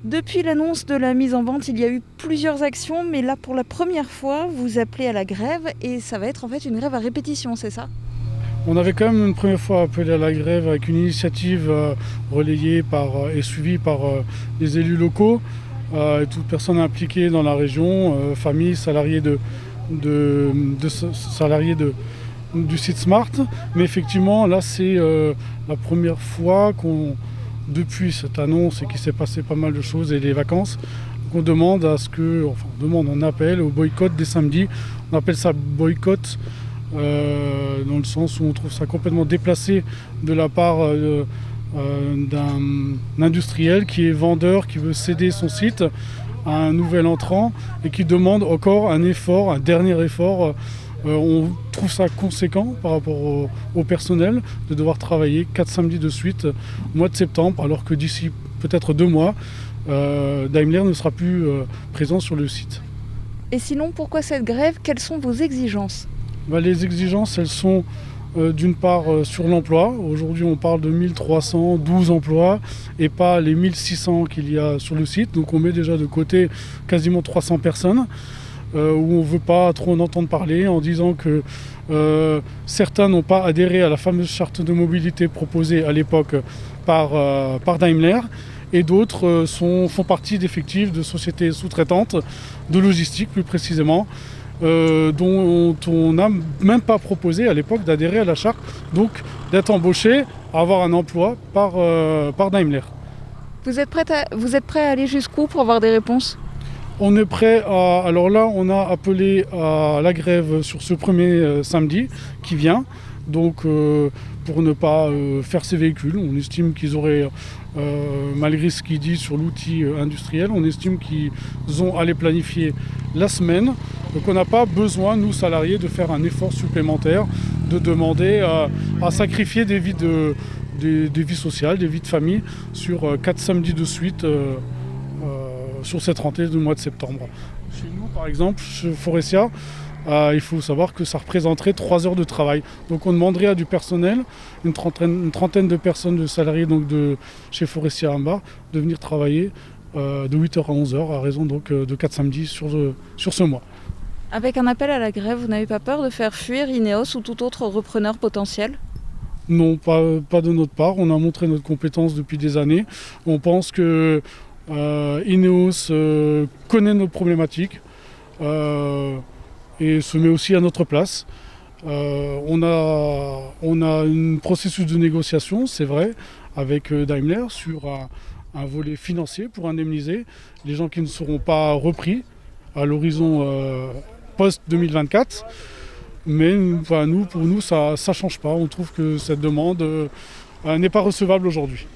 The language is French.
Depuis l'annonce de la mise en vente, il y a eu plusieurs actions, mais là pour la première fois, vous appelez à la grève et ça va être en fait une grève à répétition, c'est ça? On avait quand même une première fois appelé à la grève avec une initiative relayée et suivie par les élus locaux et toutes personnes impliquées dans la région, familles, salariés du site Smart. Mais effectivement, là c'est la première fois depuis cette annonce et qu'il s'est passé pas mal de choses et les vacances, qu'on demande on appelle au boycott des samedis. On appelle ça boycott dans le sens où on trouve ça complètement déplacé de la part d'un industriel qui est vendeur, qui veut céder son site à un nouvel entrant et qui demande encore un dernier effort. On trouve ça conséquent par rapport au personnel de devoir travailler 4 samedis de suite au mois de septembre, alors que d'ici peut-être 2 mois, Daimler ne sera plus présent sur le site. Et sinon, pourquoi cette grève? Quelles sont vos exigences? Les exigences, elles sont d'une part sur l'emploi. Aujourd'hui, on parle de 1312 emplois et pas les 1600 qu'il y a sur le site. Donc on met déjà de côté quasiment 300 personnes où on ne veut pas trop en entendre parler en disant que certains n'ont pas adhéré à la fameuse charte de mobilité proposée à l'époque par Daimler. Et d'autres font partie d'effectifs de sociétés sous-traitantes, de logistique plus précisément, dont on n'a même pas proposé à l'époque d'adhérer à la charte, donc d'être embauché, avoir un emploi par Daimler. Vous êtes prêt à aller jusqu'où pour avoir des réponses? On est prêt à... Alors là, on a appelé à la grève sur ce premier samedi qui vient. Donc pour ne pas faire ces véhicules, on estime qu'ils auraient, malgré ce qu'il dit sur l'outil industriel, on estime qu'ils ont à les planifier la semaine. Donc on n'a pas besoin, nous salariés, de faire un effort supplémentaire, de demander à sacrifier des vies sociales, des vies de famille sur 4 samedis de suite sur cette rentrée du mois de septembre. Chez nous, par exemple, chez Forestia, il faut savoir que ça représenterait 3 heures de travail. Donc on demanderait à du personnel, une trentaine de personnes, de salariés donc chez Forestia Amba, de venir travailler de 8h à 11h à raison donc, de 4 samedis sur ce mois. Avec un appel à la grève, vous n'avez pas peur de faire fuir Ineos ou tout autre repreneur potentiel? Non, pas de notre part. On a montré notre compétence depuis des années. On pense que Ineos connaît nos problématiques et se met aussi à notre place. On a un processus de négociation, c'est vrai, avec Daimler sur un volet financier pour indemniser les gens qui ne seront pas repris à l'horizon post-2024. Mais pour nous, ça ne change pas. On trouve que cette demande n'est pas recevable aujourd'hui.